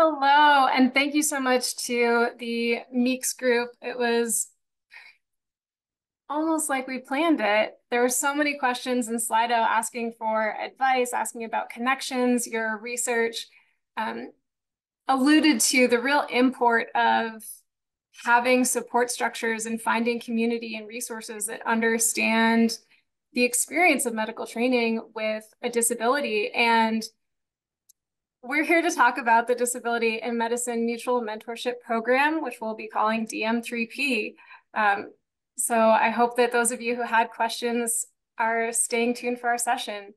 Hello, and thank you so much to the Meeks group. It was almost like we planned it. There were so many questions in Slido asking for advice, asking about connections. Your research um, alluded to the real import of having support structures and finding community and resources that understand the experience of medical training with a disability. And we're here to talk about the Disability in Medicine Mutual Mentorship Program, which we'll be calling DM3P. So I hope that those of you who had questions are staying tuned for our session.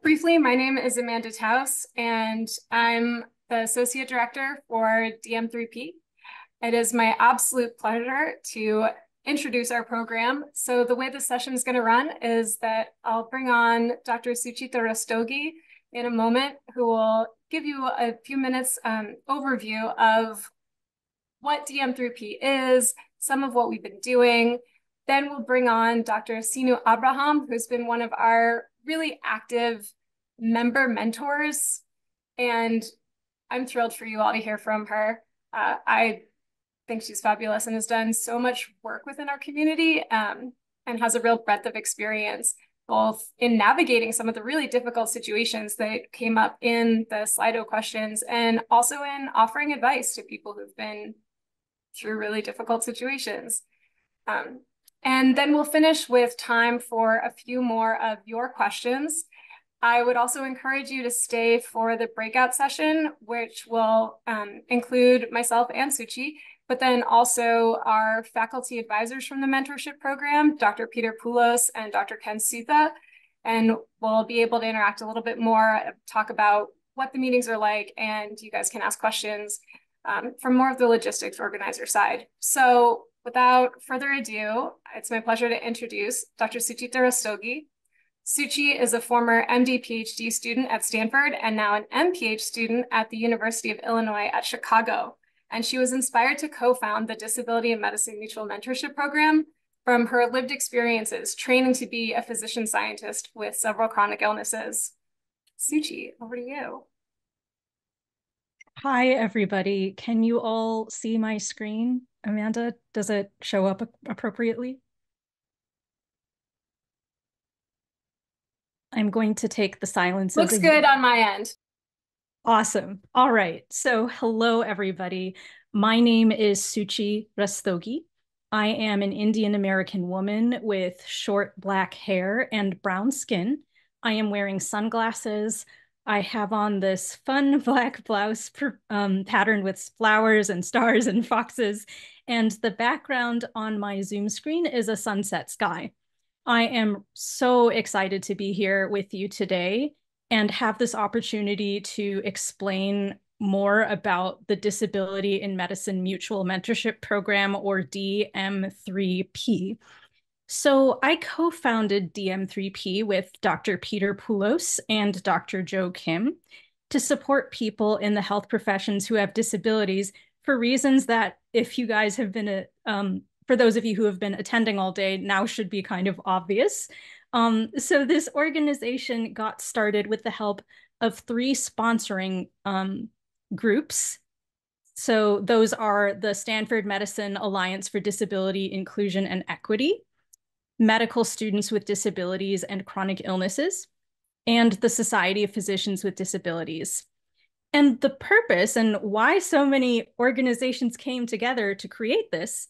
Briefly, my name is Amanda Taus, and I'm the Associate Director for DM3P. It is my absolute pleasure to introduce our program. So the way the session is going to run is that I'll bring on Dr. Suchita Rastogi in a moment, who will give you a few minutes overview of what DM3P is, some of what we've been doing. Then we'll bring on Dr. Sinu Abraham, who's been one of our really active member mentors. And I'm thrilled for you all to hear from her. I think she's fabulous and has done so much work within our community and has a real breadth of experience, both in navigating some of the really difficult situations that came up in the Slido questions and also in offering advice to people who've been through really difficult situations. And then we'll finish with time for a few more of your questions. I would also encourage you to stay for the breakout session, which will include myself and Suchi, but then also our faculty advisors from the mentorship program, Dr. Peter Poulos and Dr. Ken Sutha. And we'll be able to interact a little bit more, talk about what the meetings are like, and you guys can ask questions from more of the logistics organizer side. So without further ado, it's my pleasure to introduce Dr. Suchita Rastogi. Suchi is a former MD PhD student at Stanford and now an MPH student at the University of Illinois at Chicago. And she was inspired to co-found the Disability in Medicine Mutual Mentorship Program from her lived experiences training to be a physician scientist with several chronic illnesses. Suchi, over to you. Hi, everybody. Can you all see my screen? Amanda, does it show up appropriately? I'm going to take the silence as Looks a good yes. on my end. Awesome. All right. So hello, everybody. My name is Suchi Rastogi. I am an Indian American woman with short black hair and brown skin. I am wearing sunglasses. I have on this fun black blouse patterned with flowers and stars and foxes. And the background on my Zoom screen is a sunset sky. I am so excited to be here with you today and have this opportunity to explain more about the Disability in Medicine Mutual Mentorship Program, or DM3P. So I co-founded DM3P with Dr. Peter Poulos and Dr. Joe Kim to support people in the health professions who have disabilities for reasons that, if you guys have been for those of you who have been attending all day, now should be kind of obvious. So this organization got started with the help of three sponsoring groups. So those are the Stanford Medicine Alliance for Disability, Inclusion, and Equity, Medical Students with Disabilities and Chronic Illnesses, and the Society of Physicians with Disabilities. And the purpose and why so many organizations came together to create this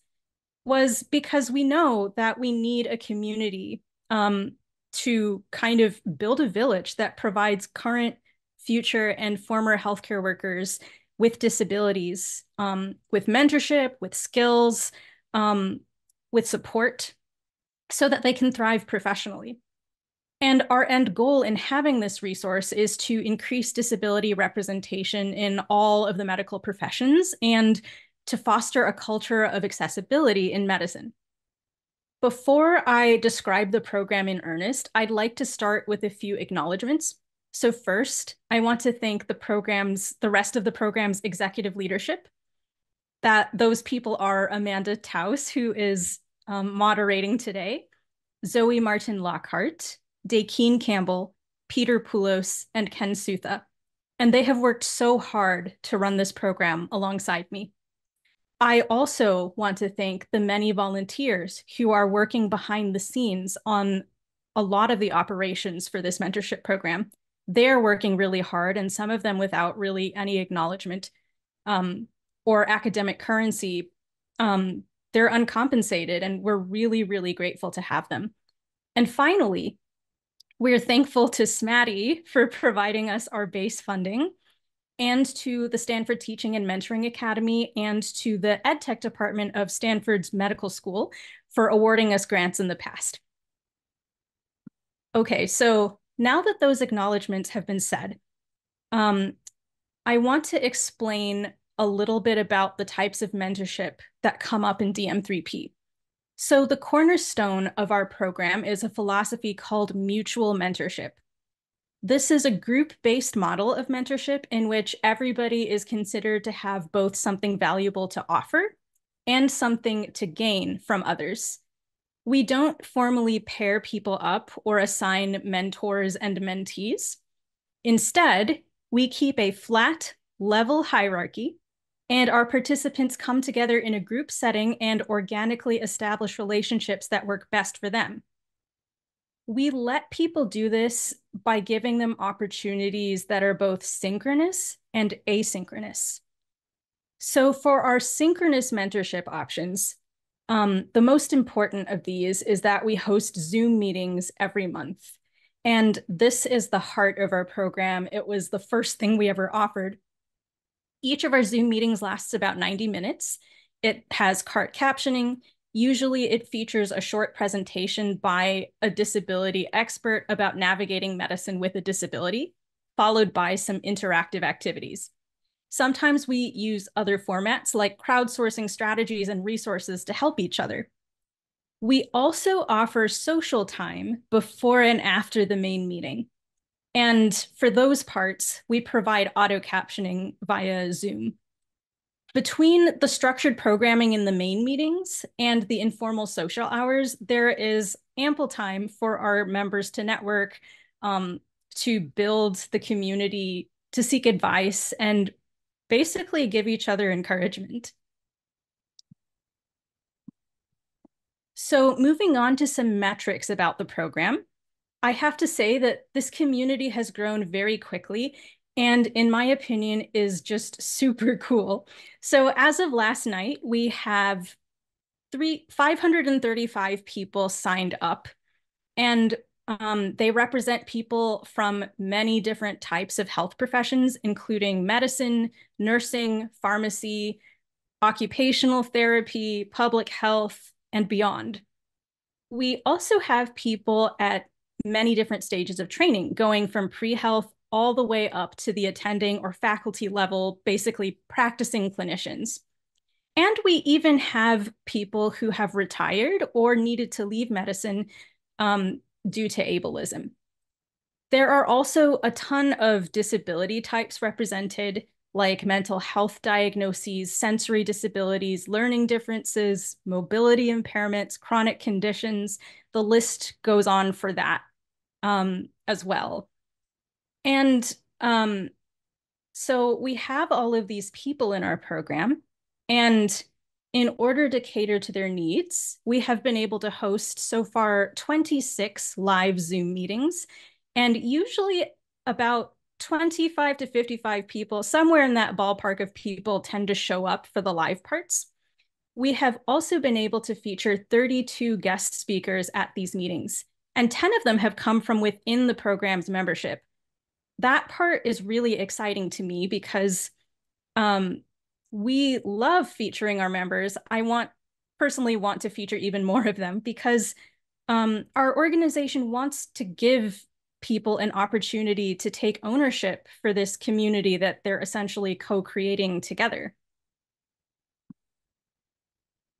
was because we know that we need a community to kind of build a village that provides current, future, and former healthcare workers with disabilities, with mentorship, with skills, with support, so that they can thrive professionally. And our end goal in having this resource is to increase disability representation in all of the medical professions and to foster a culture of accessibility in medicine. Before I describe the program in earnest, I'd like to start with a few acknowledgements. So first, I want to thank the rest of the program's executive leadership. Those people are Amanda Taus, who is moderating today, Zoe Martin Lockhart, Dakeen Campbell, Peter Poulos, and Ken Sutha. and they have worked so hard to run this program alongside me. I also want to thank the many volunteers who are working behind the scenes on a lot of the operations for this mentorship program. They're working really hard, and some of them without really any acknowledgement or academic currency. They're uncompensated, and we're really, really grateful to have them. And finally, we're thankful to SMATI for providing us our base funding, and to the Stanford Teaching and Mentoring Academy, and to the EdTech department of Stanford's medical school for awarding us grants in the past. Okay, so now that those acknowledgements have been said, I want to explain a little bit about the types of mentorship that come up in DM3P. So the cornerstone of our program is a philosophy called mutual mentorship. This is a group-based model of mentorship in which everybody is considered to have both something valuable to offer and something to gain from others. We don't formally pair people up or assign mentors and mentees. Instead, we keep a flat, level hierarchy, and our participants come together in a group setting and organically establish relationships that work best for them. We let people do this by giving them opportunities that are both synchronous and asynchronous. So for our synchronous mentorship options, the most important of these is that we host Zoom meetings every month. And this is the heart of our program. It was the first thing we ever offered. Each of our Zoom meetings lasts about 90 minutes. It has cart captioning. Usually it features a short presentation by a disability expert about navigating medicine with a disability, followed by some interactive activities. Sometimes we use other formats like crowdsourcing strategies and resources to help each other. We also offer social time before and after the main meeting. And for those parts, we provide auto captioning via Zoom. Between the structured programming in the main meetings and the informal social hours, there is ample time for our members to network, to build the community, to seek advice, and basically give each other encouragement. So moving on to some metrics about the program, I have to say that this community has grown very quickly and in my opinion is just super cool. So as of last night, we have 535 people signed up, and they represent people from many different types of health professions, including medicine, nursing, pharmacy, occupational therapy, public health, and beyond. We also have people at many different stages of training, going from pre-health all the way up to the attending or faculty level, basically practicing clinicians. And we even have people who have retired or needed to leave medicine due to ableism. There are also a ton of disability types represented, like mental health diagnoses, sensory disabilities, learning differences, mobility impairments, chronic conditions. The list goes on for that as well. And so we have all of these people in our program, and in order to cater to their needs, we have been able to host so far 26 live Zoom meetings, and usually about 25 to 55 people, somewhere in that ballpark of people, tend to show up for the live parts. We have also been able to feature 32 guest speakers at these meetings, and 10 of them have come from within the program's membership. That part is really exciting to me because we love featuring our members. I personally want to feature even more of them because our organization wants to give people an opportunity to take ownership for this community that they're essentially co-creating together.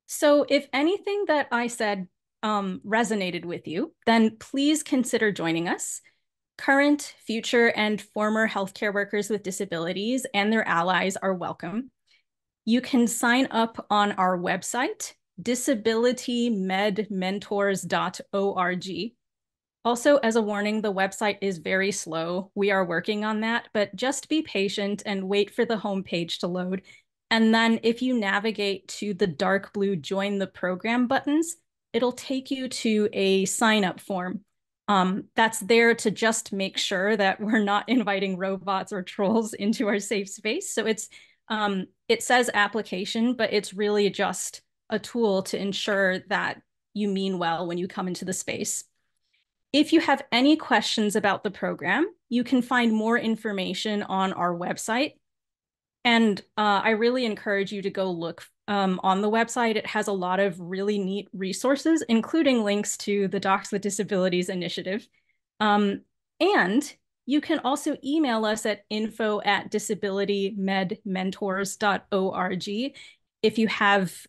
So if anything that I said resonated with you, then please consider joining us. Current, future, and former healthcare workers with disabilities and their allies are welcome. You can sign up on our website, disabilitymedmentors.org. Also, as a warning, the website is very slow. We are working on that, but just be patient and wait for the homepage to load. And then if you navigate to the dark blue join the program buttons, it'll take you to a sign up form. That's there to just make sure that we're not inviting robots or trolls into our safe space. So it says application, but it's really just a tool to ensure that you mean well when you come into the space. If you have any questions about the program, you can find more information on our website. And I really encourage you to go look on the website. It has a lot of really neat resources, including links to the Docs with Disabilities Initiative. And you can also email us at info@disabilitymedmentors.org if you have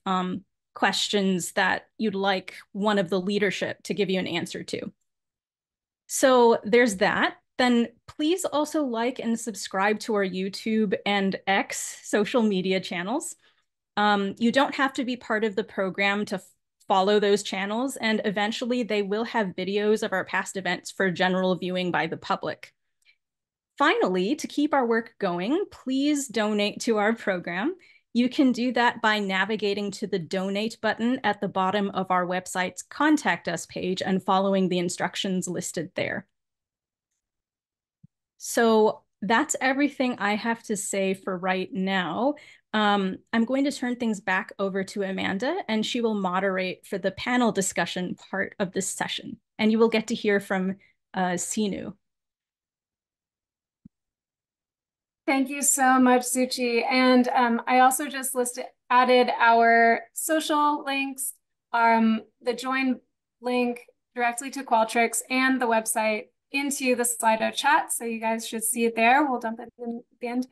questions that you'd like one of the leadership to give you an answer to. So there's that. Then please also like and subscribe to our YouTube and X social media channels. You don't have to be part of the program to follow those channels, and eventually they will have videos of our past events for general viewing by the public. Finally, to keep our work going, please donate to our program. You can do that by navigating to the donate button at the bottom of our website's contact us page and following the instructions listed there. So that's everything I have to say for right now. I'm going to turn things back over to Amanda, and she will moderate for the panel discussion part of this session. And you will get to hear from Sinu. Thank you so much, Suchi. And I also just added our social links, the join link directly to Qualtrics and the website into the Slido chat. So you guys should see it there. We'll dump it in at the end.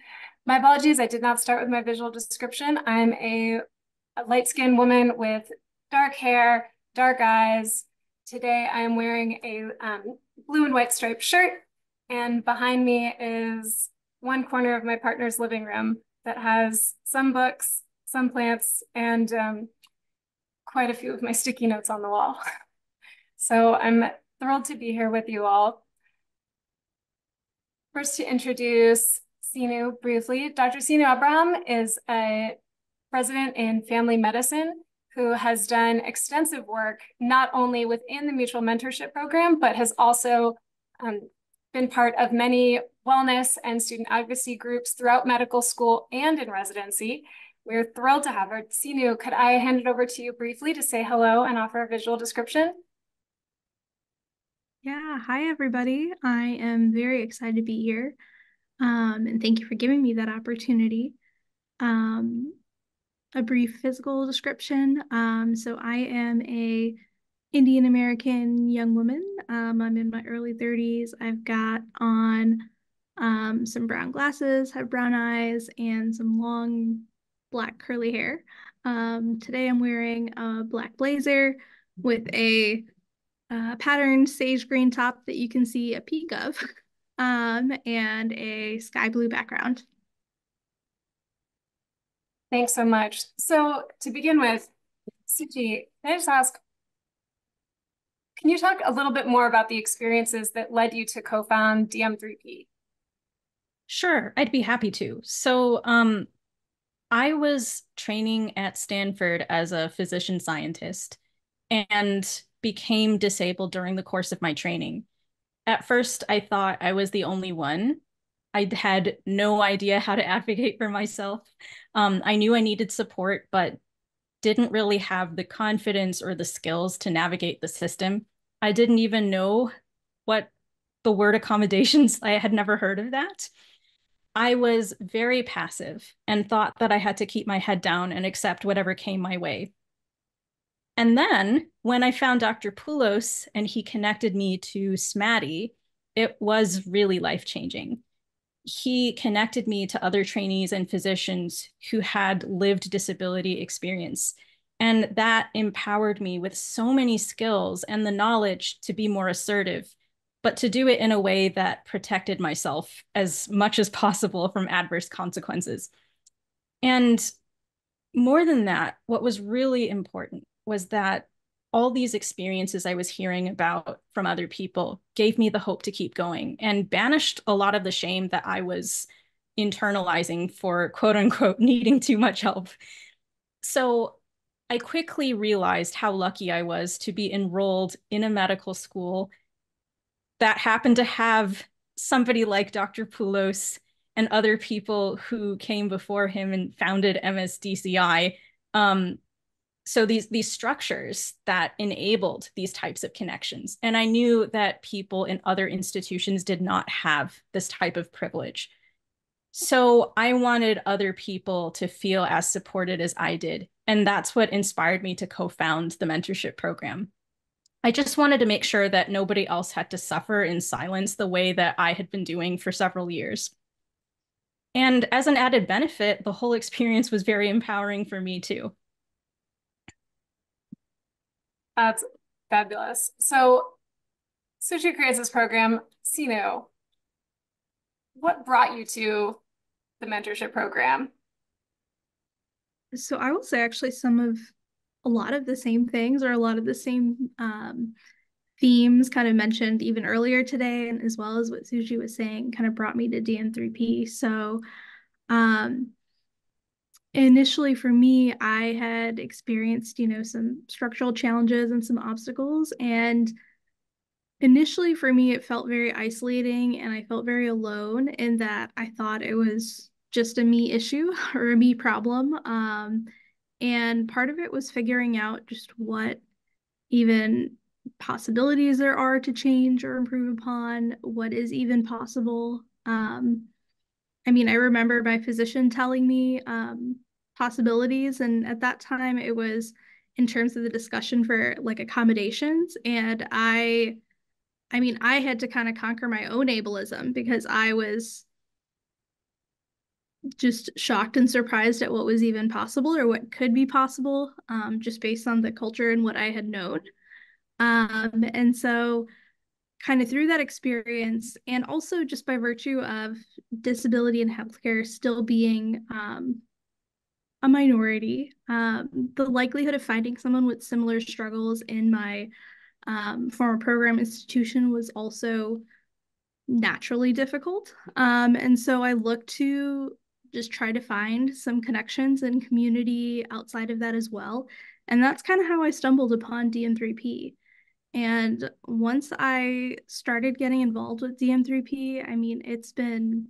My apologies, I did not start with my visual description. I'm a light-skinned woman with dark hair, dark eyes. Today I am wearing a blue and white striped shirt, and behind me is one corner of my partner's living room that has some books, some plants, and quite a few of my sticky notes on the wall. So I'm thrilled to be here with you all. First, to introduce Sinu briefly, Dr. Sinu Abraham is a resident in family medicine who has done extensive work not only within the mutual mentorship program, but has also been part of many wellness and student advocacy groups throughout medical school and in residency. We're thrilled to have her. Sinu, could I hand it over to you briefly to say hello and offer a visual description? Yeah, hi everybody. I am very excited to be here. And thank you for giving me that opportunity. A brief physical description. So I am a Indian American young woman. I'm in my early 30s. I've got on some brown glasses, have brown eyes, and some long black curly hair. Today I'm wearing a black blazer with a patterned sage green top that you can see a peek of, and a sky blue background. Thanks so much. So to begin with, Suchi, can I just ask, can you talk a little bit more about the experiences that led you to co-found DM3P? Sure, I'd be happy to. So I was training at Stanford as a physician scientist and became disabled during the course of my training. At first, I thought I was the only one. I had no idea how to advocate for myself. I knew I needed support, but didn't really have the confidence or the skills to navigate the system. I didn't even know what the word accommodations, I had never heard of that. I was very passive and thought that I had to keep my head down and accept whatever came my way. And then when I found Dr. Poulos and he connected me to SMATI, it was really life-changing. He connected me to other trainees and physicians who had lived disability experience. And that empowered me with so many skills and the knowledge to be more assertive, but to do it in a way that protected myself as much as possible from adverse consequences. And more than that, what was really important was that all these experiences I was hearing about from other people gave me the hope to keep going and banished a lot of the shame that I was internalizing for quote unquote needing too much help. So I quickly realized how lucky I was to be enrolled in a medical school that happened to have somebody like Dr. Poulos and other people who came before him and founded MSDCI. So these structures that enabled these types of connections. And I knew that people in other institutions did not have this type of privilege. So I wanted other people to feel as supported as I did. And that's what inspired me to co-found the mentorship program. I just wanted to make sure that nobody else had to suffer in silence the way that I had been doing for several years. And as an added benefit, the whole experience was very empowering for me too. That's fabulous. So Suchi creates this program. Sino, what brought you to the mentorship program? So I will say actually a lot of the same things or a lot of the same themes kind of mentioned even earlier today, and as well as what Suji was saying, kind of brought me to DN3P. So initially for me, I had experienced, some structural challenges and some obstacles. And initially for me, it felt very isolating and I felt very alone in that I thought it was just a me issue or a me problem. And part of it was figuring out just what even possibilities there are to change or improve upon, what is even possible. I remember my physician telling me possibilities, and at that time it was in terms of the discussion for like accommodations. And I had to kind of conquer my own ableism because I was just shocked and surprised at what was even possible or what could be possible, just based on the culture and what I had known. And so kind of through that experience, and also just by virtue of disability in healthcare still being a minority, the likelihood of finding someone with similar struggles in my former program institution was also naturally difficult. And so I looked to just try to find some connections and community outside of that as well. And that's kind of how I stumbled upon DN3P. And once I started getting involved with DM3P, it's been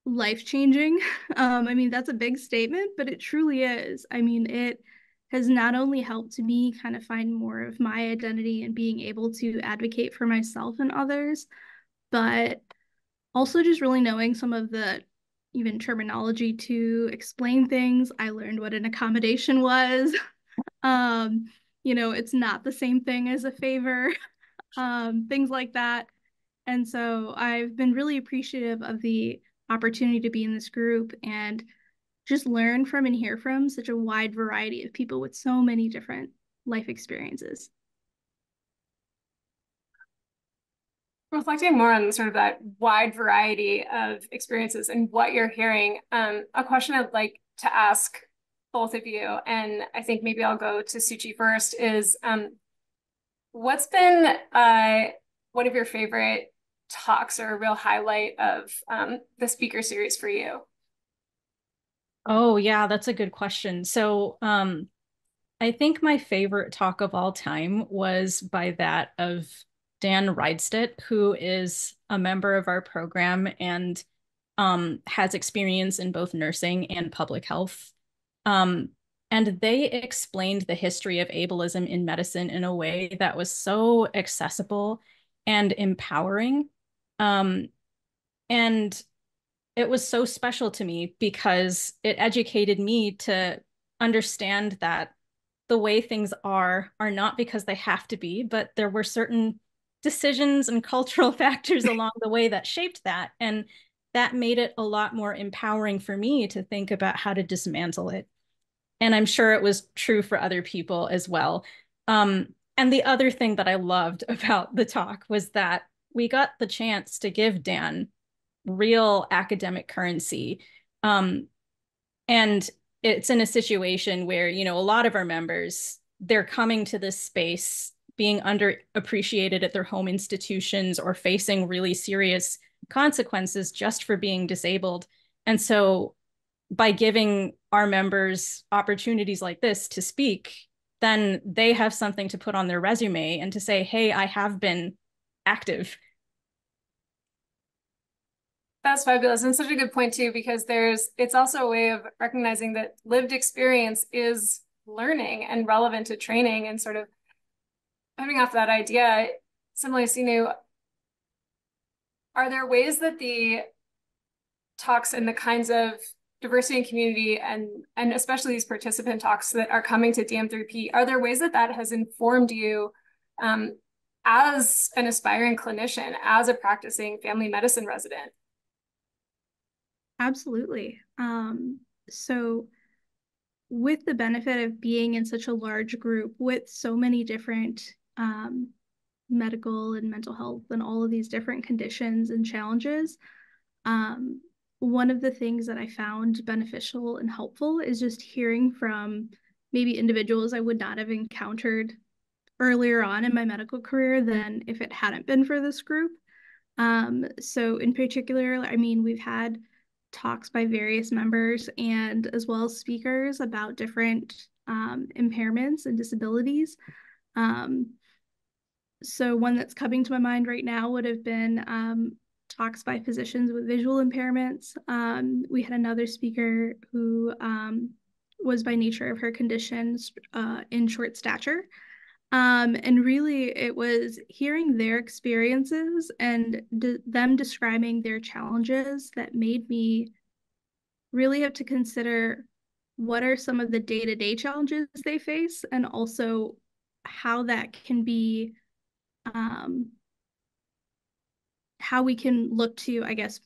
life-changing. That's a big statement, but it truly is. It has not only helped me kind of find more of my identity and being able to advocate for myself and others, but also just really knowing some of the even terminology to explain things. I learned what an accommodation was. It's not the same thing as a favor, things like that. And so I've been really appreciative of the opportunity to be in this group and just learn from and hear from such a wide variety of people with so many different life experiences. Reflecting more on sort of that wide variety of experiences and what you're hearing, a question I'd like to ask both of you, and I think maybe I'll go to Suchi first, is what's been one of your favorite talks or a real highlight of the speaker series for you? Oh, yeah, that's a good question. So I think my favorite talk of all time was by that of Dan Rydstedt, who is a member of our program and has experience in both nursing and public health. And they explained the history of ableism in medicine in a way that was so accessible and empowering. And it was so special to me because it educated me to understand that the way things are not because they have to be, but there were certain decisions and cultural factors along the way that shaped that. And that made it a lot more empowering for me to think about how to dismantle it. And I'm sure it was true for other people as well. And the other thing that I loved about the talk was that we got the chance to give Dan real academic currency. And it's in a situation where, a lot of our members they're coming to this space being underappreciated at their home institutions or facing really serious consequences just for being disabled. And so by giving our members opportunities like this to speak, then they have something to put on their resume and to say, hey, I have been active. That's fabulous. And such a good point too, because it's also a way of recognizing that lived experience is learning and relevant to training, and sort of coming off that idea, similarly, Sinu, are there ways that the talks and the kinds of diversity and community and especially these participant talks that are coming to DM3P, are there ways that that has informed you as an aspiring clinician, as a practicing family medicine resident? Absolutely. So with the benefit of being in such a large group with so many different medical and mental health and all of these different conditions and challenges, one of the things that I found beneficial and helpful is just hearing from maybe individuals I would not have encountered earlier on in my medical career than if it hadn't been for this group. So in particular, I mean, we've had talks by various members and as well as speakers about different impairments and disabilities. So one that's coming to my mind right now would have been talks by physicians with visual impairments. We had another speaker who was by nature of her conditions in short stature. And really, it was hearing their experiences and them describing their challenges that made me really have to consider what are some of the day-to-day challenges they face, and also how that can be, how we can look to, I guess,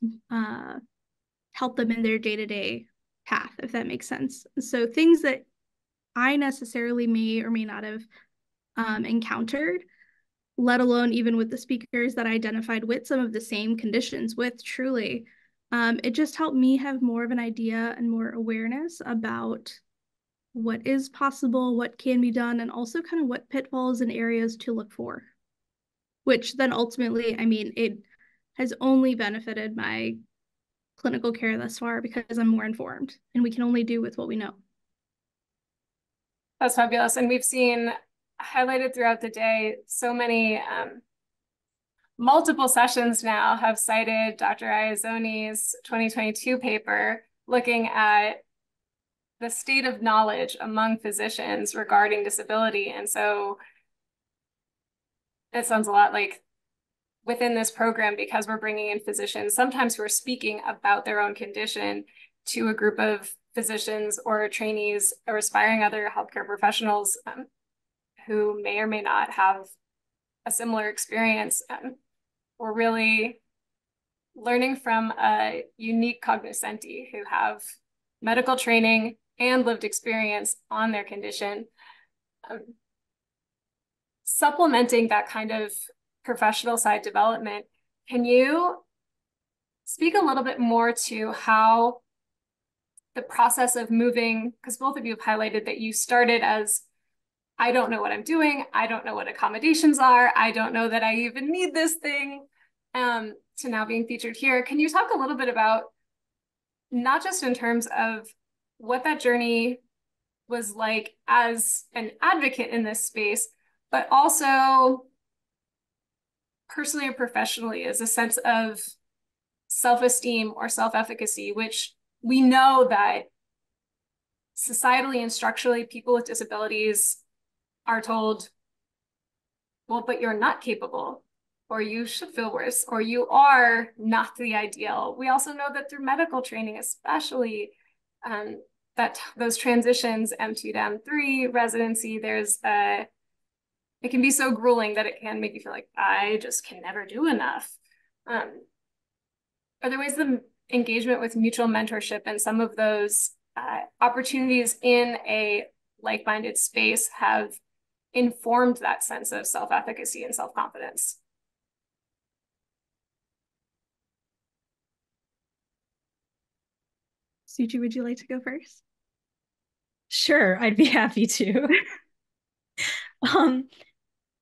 help them in their day-to-day path, if that makes sense. So things that I necessarily may or may not have encountered, let alone even with the speakers that I identified with some of the same conditions with, truly. It just helped me have more of an idea and more awareness about what is possible, what can be done, and also kind of what pitfalls and areas to look for, which then ultimately, I mean, it has only benefited my clinical care thus far because I'm more informed and we can only do with what we know. That's fabulous. And we've seen highlighted throughout the day, so many multiple sessions now have cited Dr. Iazoni's 2022 paper looking at the state of knowledge among physicians regarding disability. And so it sounds a lot like within this program, because we're bringing in physicians, sometimes who are speaking about their own condition to a group of physicians or trainees or aspiring other healthcare professionals who may or may not have a similar experience. We're really learning from a unique cognoscenti who have medical training and lived experience on their condition. Supplementing that kind of professional side development, can you speak a little bit more to how the process of moving, because both of you have highlighted that you started as, I don't know what I'm doing, I don't know what accommodations are, I don't know that I even need this thing, to now being featured here. Can you talk a little bit about, not just in terms of what that journey was like as an advocate in this space, but also personally or professionally, as a sense of self-esteem or self-efficacy, which we know that societally and structurally, people with disabilities are told, well, but you're not capable, or you should feel worse, or you are not the ideal. We also know that through medical training, especially, that those transitions, M2 to M3, residency, it can be so grueling that it can make you feel like, I just can never do enough. Are there ways the engagement with mutual mentorship and some of those opportunities in a like-minded space have informed that sense of self-efficacy and self-confidence? Suchi, would you like to go first? Sure, I'd be happy to. Um,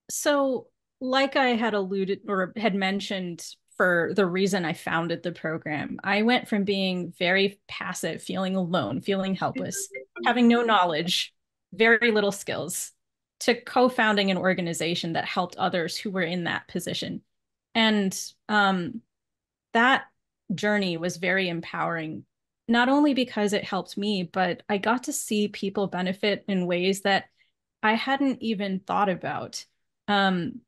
so like I had alluded or had mentioned for the reason I founded the program, I went from being very passive, feeling alone, feeling helpless, having no knowledge, very little skills, to co-founding an organization that helped others who were in that position. And that journey was very empowering, not only because it helped me, but I got to see people benefit in ways that I hadn't even thought about. Um,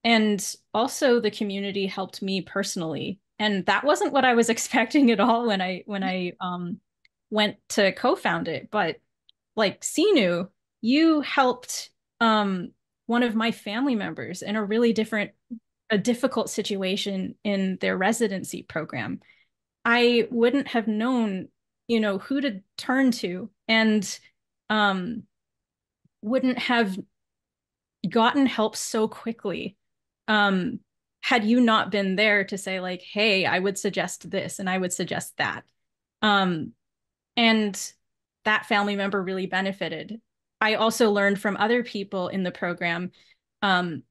and also the community helped me personally. And that wasn't what I was expecting at all when I went to co-found it. But like Sinu, you helped one of my family members in a difficult situation in their residency program. I wouldn't have known, who to turn to, and um, wouldn't have gotten help so quickly had you not been there to say like, hey, I would suggest this and I would suggest that. Um, and that family member really benefited. I also learned from other people in the program um,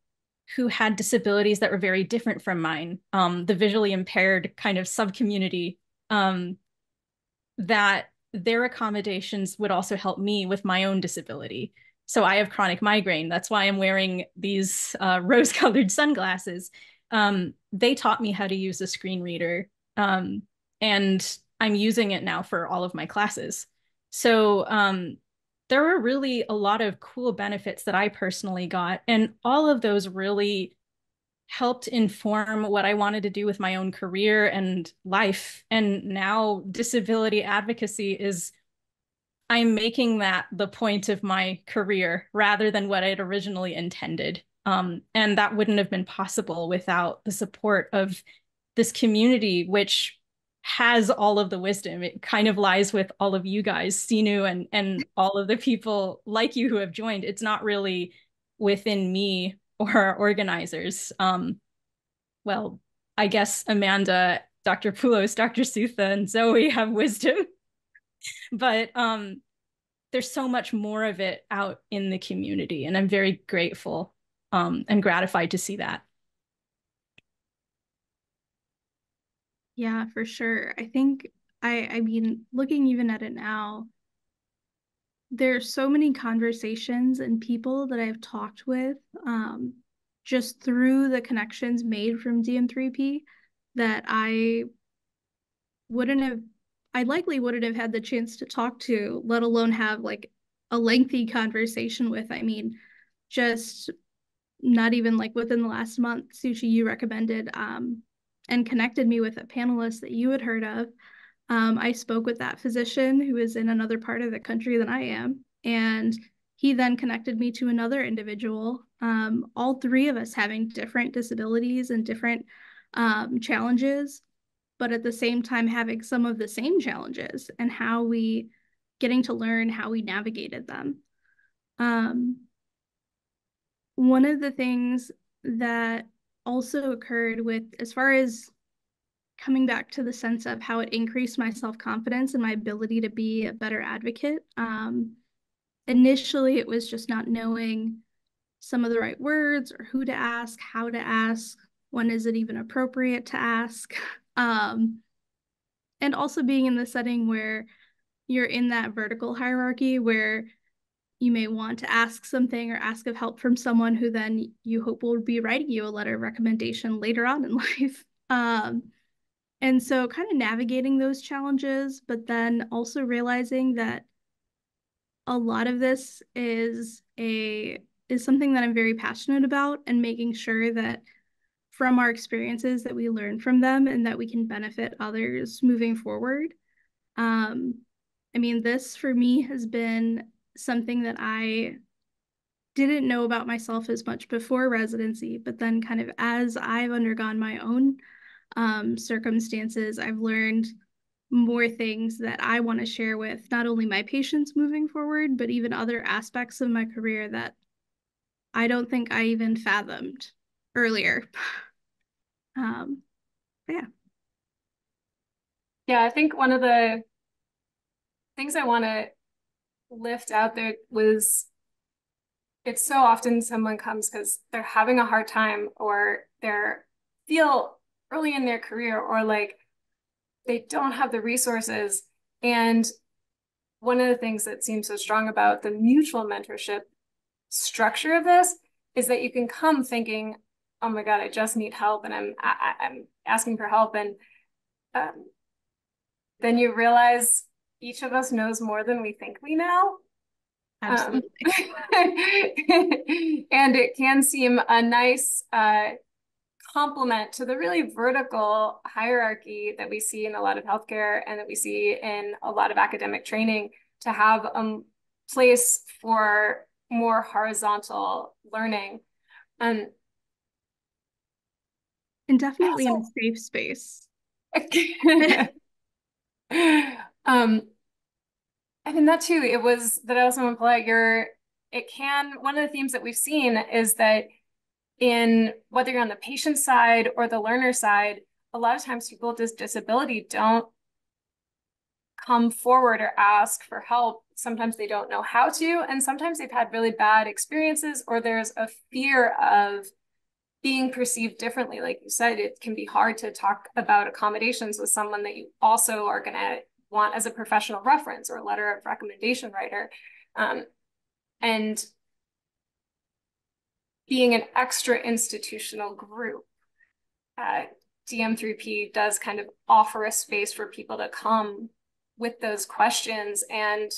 who had disabilities that were very different from mine, the visually impaired kind of subcommunity, um, that their accommodations would also help me with my own disability. So I have chronic migraine. That's why I'm wearing these rose-colored sunglasses. They taught me how to use a screen reader, and I'm using it now for all of my classes. So there were really a lot of cool benefits that I personally got, and all of those really helped inform what I wanted to do with my own career and life. And now disability advocacy is, I'm making that the point of my career rather than what I'd originally intended. And that wouldn't have been possible without the support of this community, which has all of the wisdom. It kind of lies with all of you guys, Sinu, and all of the people like you who have joined. It's not really within me or our organizers. Well, I guess Amanda, Dr. Poulos, Dr. Sutha, and Zoe have wisdom, but there's so much more of it out in the community, and I'm very grateful and gratified to see that. Yeah, for sure. I think I mean, looking even at it now, there's so many conversations and people that I've talked with just through the connections made from DM3P that wouldn't have, I likely wouldn't have had the chance to talk to, let alone have like a lengthy conversation with. I mean, just not even like within the last month, Sushi, you recommended and connected me with a panelist that you had heard of. I spoke with that physician who is in another part of the country than I am, and he then connected me to another individual. All three of us having different disabilities and different challenges, but at the same time having some of the same challenges, and how we getting to learn how we navigated them. One of the things that also occurred with, as far as coming back to the sense of how it increased my self-confidence and my ability to be a better advocate. Initially, it was just not knowing some of the right words or who to ask, how to ask, when is it even appropriate to ask. And also being in the setting where you're in that vertical hierarchy where you may want to ask something or ask of help from someone who then you hope will be writing you a letter of recommendation later on in life. And so kind of navigating those challenges, but then also realizing that a lot of this is something that I'm very passionate about, and making sure that from our experiences that we learn from them and that we can benefit others moving forward. I mean, this for me has been something that I didn't know about myself as much before residency, but then kind of as I've undergone my own circumstances, I've learned more things that I want to share with not only my patients moving forward, but even other aspects of my career that I don't think I even fathomed earlier. Yeah. Yeah, I think one of the things I want to lift out there was it's so often someone comes because they're having a hard time, or they're feel early in their career, or like they don't have the resources. And one of the things that seems so strong about the mutual mentorship structure of this is that you can come thinking, oh my God, I just need help, and I'm asking for help. And then you realize each of us knows more than we think we know. Absolutely. And it can seem a nice complement to the really vertical hierarchy that we see in a lot of healthcare and that we see in a lot of academic training, to have a place for more horizontal learning. And definitely in a safe space. I mean, that too, it was that I also want to pull out one of the themes that we've seen is that in whether you're on the patient side or the learner side, a lot of times people with disability don't come forward or ask for help. Sometimes they don't know how to, and sometimes they've had really bad experiences, or there's a fear of being perceived differently. Like you said, it can be hard to talk about accommodations with someone that you also are going to want as a professional reference or a letter of recommendation writer. And being an extra institutional group, DM3P does kind of offer a space for people to come with those questions. And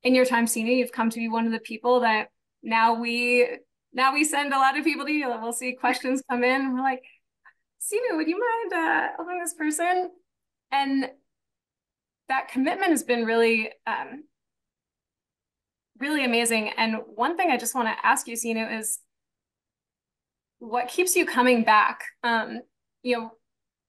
in your time, Sina, you've come to be one of the people that now we send a lot of people to you. We'll see questions come in, and we're like, Sina, would you mind helping this person? And that commitment has been really, really amazing. And one thing I just want to ask you, Sina, is what keeps you coming back?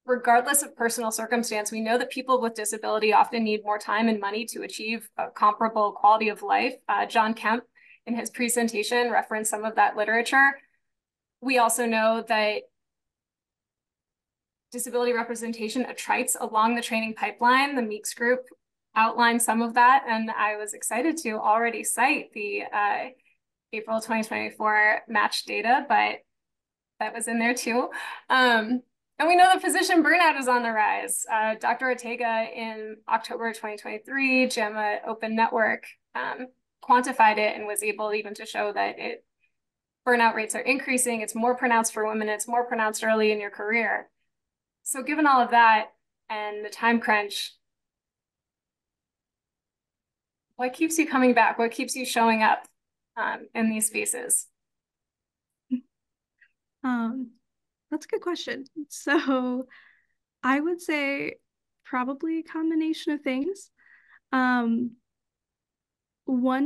Regardless of personal circumstance, we know that people with disability often need more time and money to achieve a comparable quality of life. John Kemp, in his presentation, referenced some of that literature. We also know that disability representation attrites along the training pipeline. The Meeks group outlined some of that, and I was excited to already cite the April 2024 match data, but that was in there too. And we know that physician burnout is on the rise. Dr. Ortega in October 2023, JAMA Open Network, quantified it and was able even to show that burnout rates are increasing. It's more pronounced for women. It's more pronounced early in your career. So given all of that and the time crunch, what keeps you coming back? What keeps you showing up in these spaces? That's a good question. So I would say probably a combination of things. One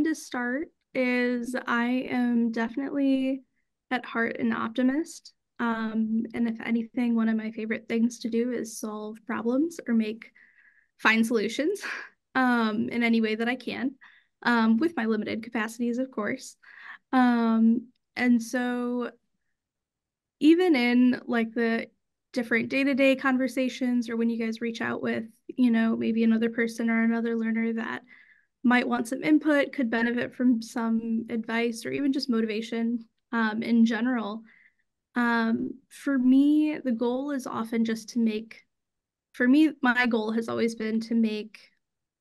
to start is I am definitely at heart an optimist. And if anything, one of my favorite things to do is solve problems or find solutions in any way that I can, with my limited capacities, of course. And so even in like the different day-to-day conversations, or when you guys reach out with, maybe another person or another learner that might want some input, could benefit from some advice or even just motivation in general. For me, the goal is often just my goal has always been to make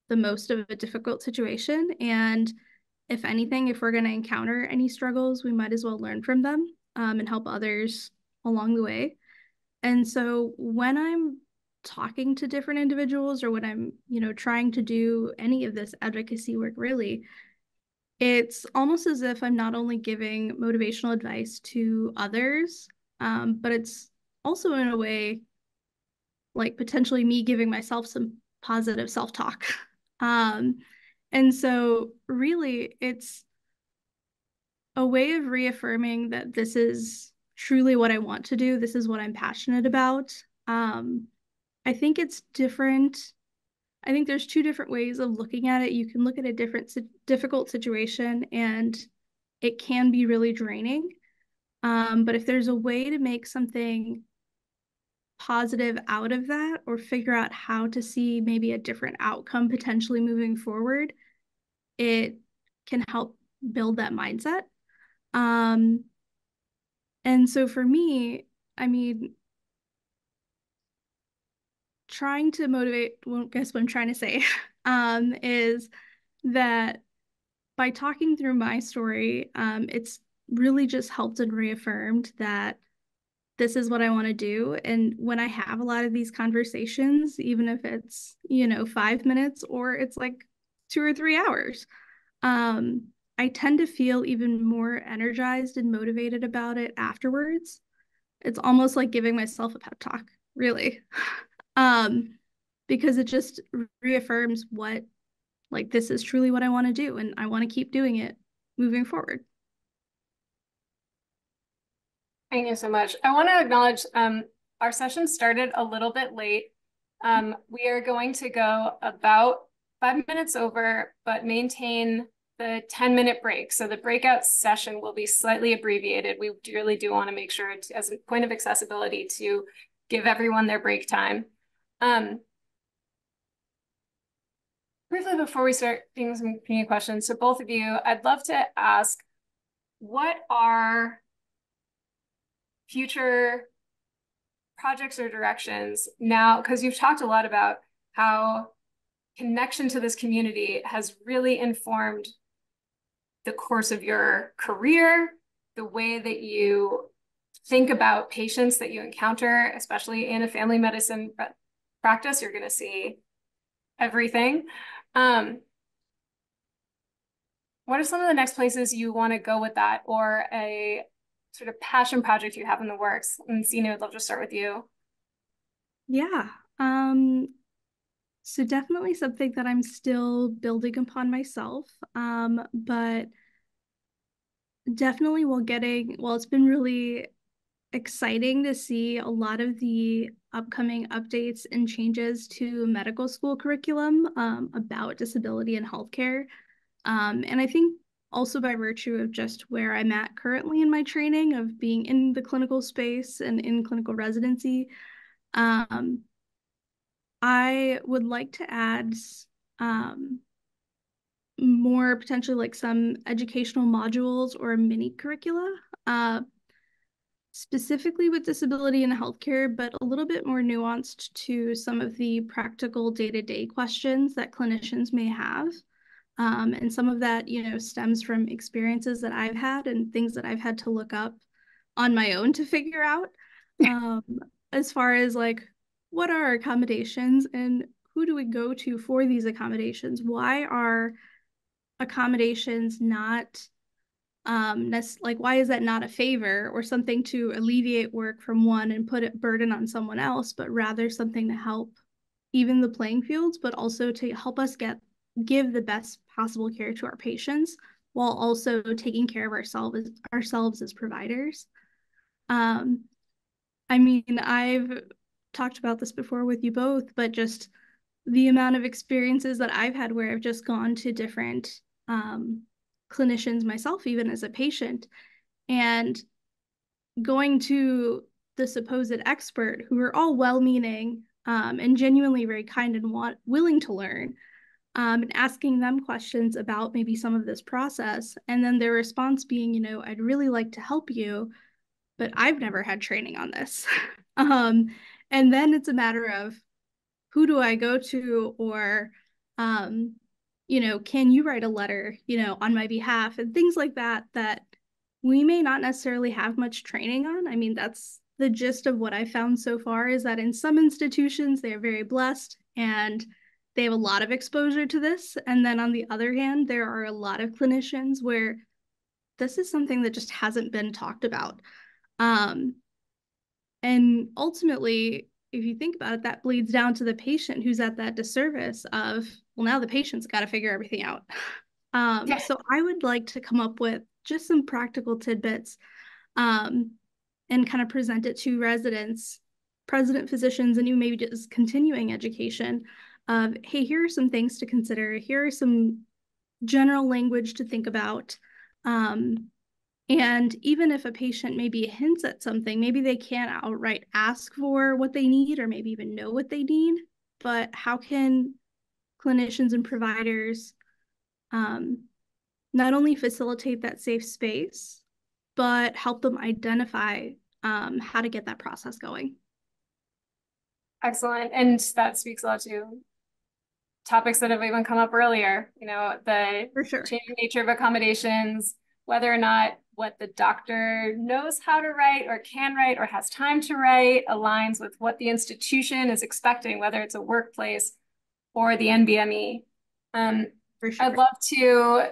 the most of a difficult situation. And if anything, if we're going to encounter any struggles, we might as well learn from them and help others along the way. And so when I'm talking to different individuals, or when I'm, trying to do any of this advocacy work, really, it's almost as if I'm not only giving motivational advice to others, but it's also in a way like potentially me giving myself some positive self-talk. And so really it's a way of reaffirming that this is truly what I want to do. This is what I'm passionate about. I think it's different. I think there's two different ways of looking at it. You can look at a difficult situation and it can be really draining. But if there's a way to make something positive out of that, or figure out how to see maybe a different outcome potentially moving forward, it can help build that mindset. And so for me, I mean, trying to motivate, well, guess what I'm trying to say, is that by talking through my story, it's really just helped and reaffirmed that this is what I want to do. And when I have a lot of these conversations, even if it's, 5 minutes or it's like 2 or 3 hours, I tend to feel even more energized and motivated about it afterwards. It's almost like giving myself a pep talk, really. um, because it just reaffirms what, like, this is truly what I want to do, and I want to keep doing it moving forward. Thank you so much. I want to acknowledge our session started a little bit late. We are going to go about 5 minutes over, but maintain the 10-minute break. So the breakout session will be slightly abbreviated. We really do want to make sure, as a point of accessibility, to give everyone their break time. Briefly, before we start taking some community questions, so both of you, I'd love to ask, what are future projects or directions now? Because you've talked a lot about how connection to this community has really informed the course of your career, the way that you think about patients that you encounter, especially in a family medicine practice. You're going to see everything. What are some of the next places you want to go with that, or a sort of passion project you have in the works? And Sina, I'd love to start with you. Yeah. So definitely something that I'm still building upon myself. But definitely it's been really exciting to see a lot of the upcoming updates and changes to medical school curriculum about disability and healthcare. And I think also by virtue of just where I'm at currently in my training of being in the clinical space and in clinical residency, I would like to add more potentially like some educational modules or mini curricula, specifically with disability and healthcare, but a little bit more nuanced to some of the practical day-to-day questions that clinicians may have. And some of that, stems from experiences that I've had and things that I've had to look up on my own to figure out. As far as like, what are accommodations and who do we go to for these accommodations? Why are accommodations not like, why is that not a favor or something to alleviate work from one and put a burden on someone else, but rather something to help even the playing fields, but also to help us give the best possible care to our patients while also taking care of ourselves as providers. I mean, I've talked about this before with you both, but just the amount of experiences that I've had where I've just gone to different clinicians myself, even as a patient, and going to the supposed expert who are all well-meaning and genuinely very kind and willing to learn, and asking them questions about maybe some of this process, and then their response being, I'd really like to help you, but I've never had training on this. And then it's a matter of, who do I go to, or can you write a letter, on my behalf, and things like that we may not necessarily have much training on. I mean, that's the gist of what I found so far, is that in some institutions they are very blessed and they have a lot of exposure to this. And then on the other hand, there are a lot of clinicians where this is something that just hasn't been talked about. And ultimately, if you think about it, that bleeds down to the patient who's at that disservice of, well, now the patient's got to figure everything out. So I would like to come up with just some practical tidbits and kind of present it to residents, resident physicians, and maybe just continuing education of, hey, here are some things to consider. Here are some general language to think about. And even if a patient maybe hints at something, maybe they can't outright ask for what they need or maybe even know what they need, but how can clinicians and providers not only facilitate that safe space, but help them identify how to get that process going. Excellent. And that speaks a lot to topics that have even come up earlier, the For sure. changing nature of accommodations, whether or not what the doctor knows how to write or can write or has time to write aligns with what the institution is expecting, whether it's a workplace or the NBME. For sure. I'd love to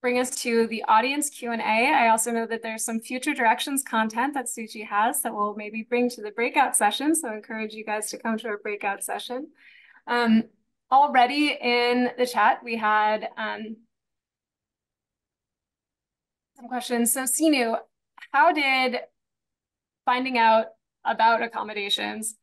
bring us to the audience Q&A. I also know that there's some future directions content that Suchi has that we'll maybe bring to the breakout session. So I encourage you guys to come to our breakout session. Already in the chat, we had some questions. So Sinu, how did finding out about accommodations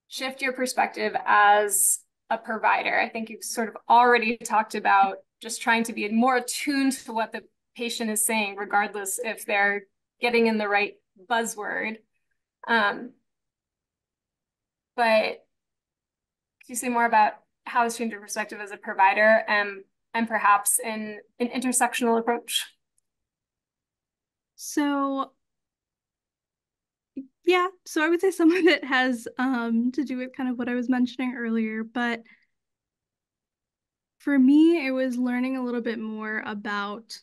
shift your perspective as a provider? I think you've sort of already talked about just trying to be more attuned to what the patient is saying, regardless if they're getting in the right buzzword. But could you say more about how it's changed your perspective as a provider and perhaps in an intersectional approach? So yeah, so I would say some of it has to do with kind of what I was mentioning earlier, but for me, it was learning a little bit more about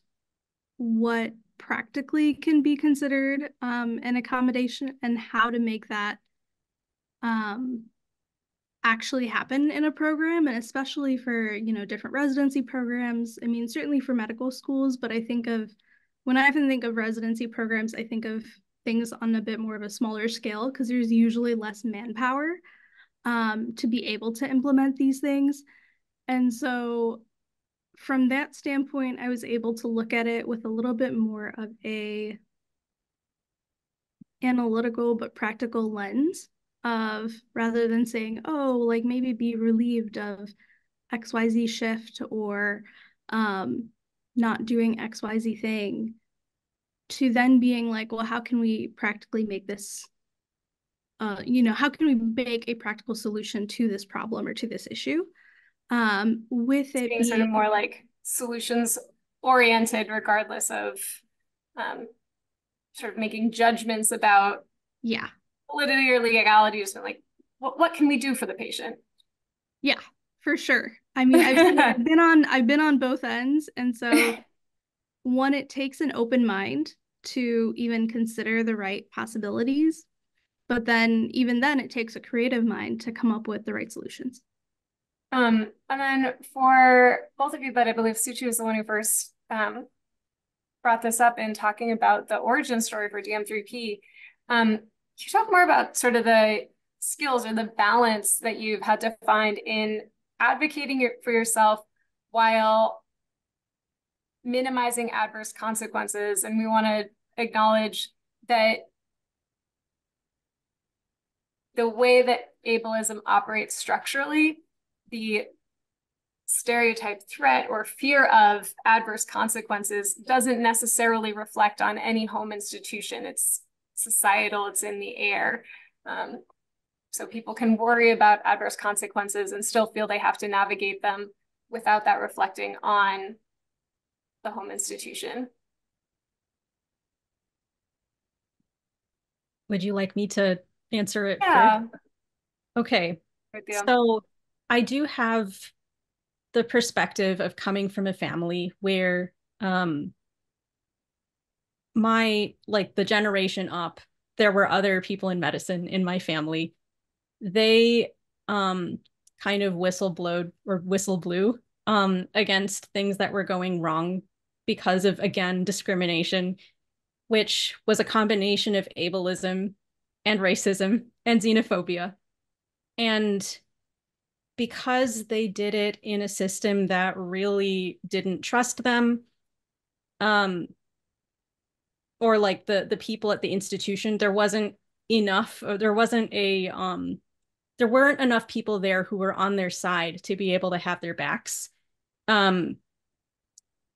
what practically can be considered an accommodation and how to make that actually happen in a program, and especially for, different residency programs. I mean, certainly for medical schools, but when I even think of residency programs, I think of things on a bit more of a smaller scale because there's usually less manpower to be able to implement these things. And so from that standpoint, I was able to look at it with a little bit more of a analytical but practical lens of, rather than saying, oh, like maybe be relieved of XYZ shift or not doing XYZ thing, to then being like, well, how can we practically make this, how can we make a practical solution to this problem or to this issue? With it being sort of more like solutions oriented, regardless of sort of making judgments about validity or legality. Just like, what can we do for the patient? Yeah, for sure. I mean, I've been on both ends, and so one, it takes an open mind to even consider the right possibilities, but then even then, it takes a creative mind to come up with the right solutions. And then for both of you, but I believe Suchi was the one who first brought this up in talking about the origin story for DM3P. Can you talk more about sort of the skills or the balance that you've had to find in advocating for yourself while minimizing adverse consequences? And we want to acknowledge that the way that ableism operates structurally, the stereotype threat or fear of adverse consequences doesn't necessarily reflect on any home institution. It's societal, it's in the air. So people can worry about adverse consequences and still feel they have to navigate them without that reflecting on the home institution. Would you like me to answer it first? Okay. So I do have the perspective of coming from a family where the generation up, there were other people in medicine in my family. They kind of whistle blew against things that were going wrong because of, again, discrimination, which was a combination of ableism and racism and xenophobia. And because they did it in a system that really didn't trust them, or like the people at the institution, there weren't enough people there who were on their side to be able to have their backs.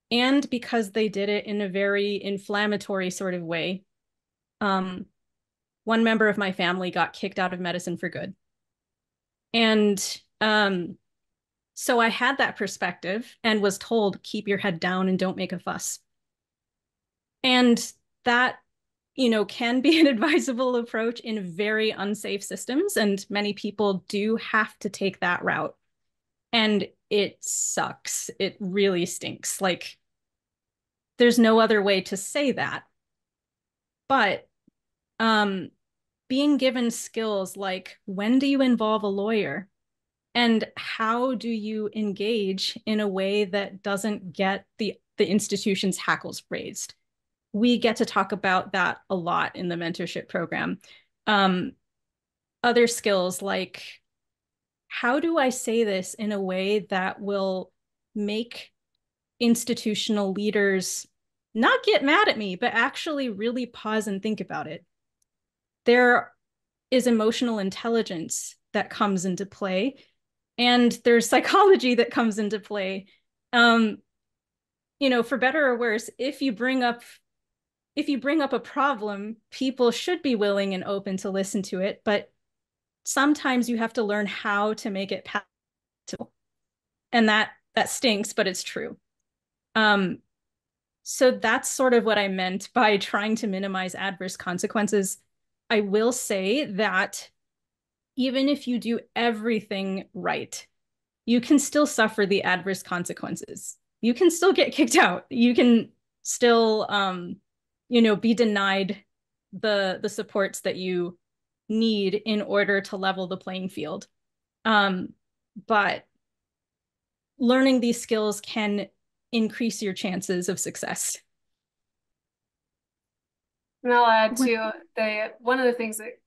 And because they did it in a very inflammatory sort of way, one member of my family got kicked out of medicine for good. And so I had that perspective and was told, keep your head down and don't make a fuss. And that, you know, can be an advisable approach in very unsafe systems, and many people do have to take that route. And it sucks. It really stinks. Like, there's no other way to say that. But being given skills like, when do you involve a lawyer? And how do you engage in a way that doesn't get the institution's hackles raised? We get to talk about that a lot in the mentorship program. Other skills like, how do I say this in a way that will make institutional leaders not get mad at me, but actually really pause and think about it? There is emotional intelligence that comes into play, and there's psychology that comes into play. You know, for better or worse, if you bring up a problem, people should be willing and open to listen to it, but sometimes you have to learn how to make it palatable. And that stinks, but it's true. So that's sort of what I meant by trying to minimize adverse consequences. I will say that even if you do everything right, you can still suffer the adverse consequences. You can still get kicked out. You can still, you know, be denied the supports that you need in order to level the playing field. But learning these skills can increase your chances of success. And I'll add to one of the things that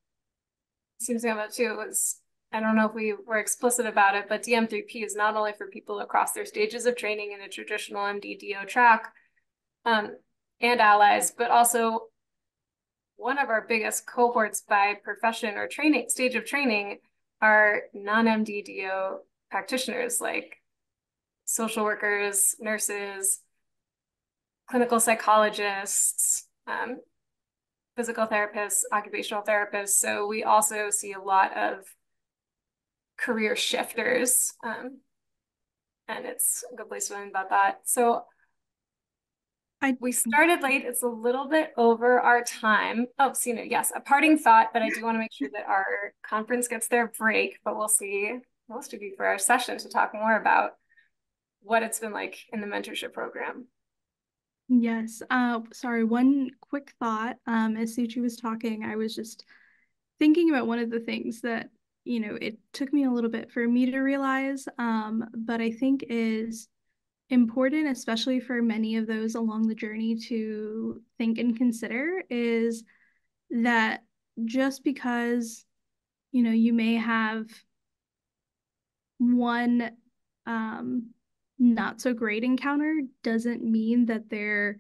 seems to come up too was, I don't know if we were explicit about it, but DM3P is not only for people across their stages of training in a traditional MD-DO track and allies, but also one of our biggest cohorts by profession or training stage of training are non-MD-DO practitioners like social workers, nurses, clinical psychologists, physical therapists, occupational therapists. So we also see a lot of career shifters, and it's a good place to learn about that. So we started late. It's a little bit over our time. Oh, Sina, yes, a parting thought, but I do want to make sure that our conference gets their break, but we'll see most of you for our session to talk more about what it's been like in the mentorship program. Yes. Sorry, one quick thought. As Suchi was talking, I was just thinking about one of the things that, you know, it took me a little bit for me to realize, but I think is important, especially for many of those along the journey to think and consider, is that just because, you know, you may have one not so great encounter doesn't mean that there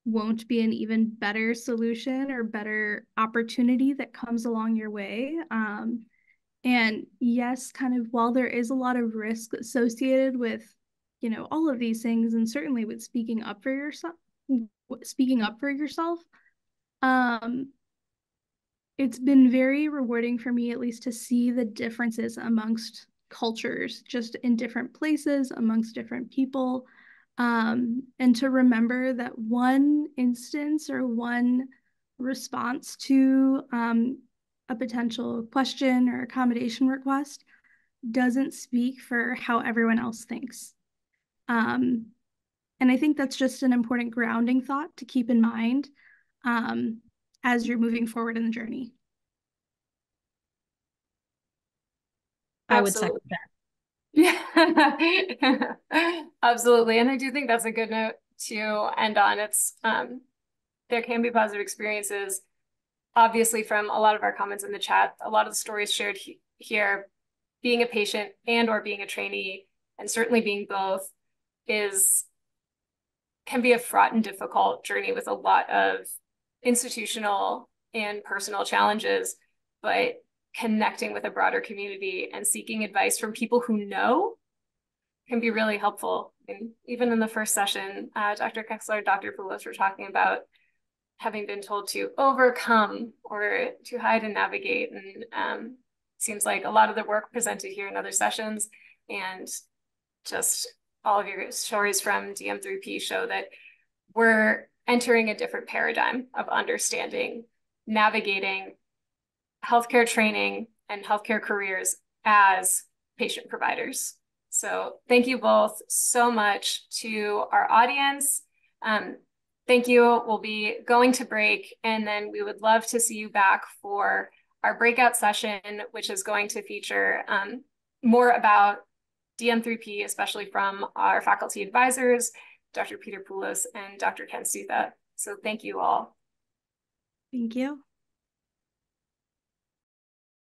won't be an even better solution or better opportunity that comes along your way. And yes, kind of while there is a lot of risk associated with, you know, all of these things, and certainly with speaking up for yourself, it's been very rewarding for me, at least, to see the differences amongst cultures, just in different places, amongst different people, and to remember that one instance or one response to a potential question or accommodation request doesn't speak for how everyone else thinks. And I think that's just an important grounding thought to keep in mind as you're moving forward in the journey. I would second that. Yeah, absolutely. And I do think that's a good note to end on. It's there can be positive experiences, obviously, from a lot of our comments in the chat. A lot of the stories shared here, being a patient and or being a trainee, and certainly being both, can be a fraught and difficult journey with a lot of institutional and personal challenges, but connecting with a broader community and seeking advice from people who know can be really helpful. And even in the first session, Dr. Kexler, Dr. Poulos were talking about having been told to overcome or to hide and navigate. And seems like a lot of the work presented here in other sessions and just all of your stories from DM3P show that we're entering a different paradigm of understanding, navigating healthcare training and healthcare careers as patient providers. So thank you both so much. To our audience, thank you. We'll be going to break, and then we would love to see you back for our breakout session, which is going to feature more about DM3P, especially from our faculty advisors, Dr. Peter Poulos and Dr. Ken Sutha. So thank you all. Thank you.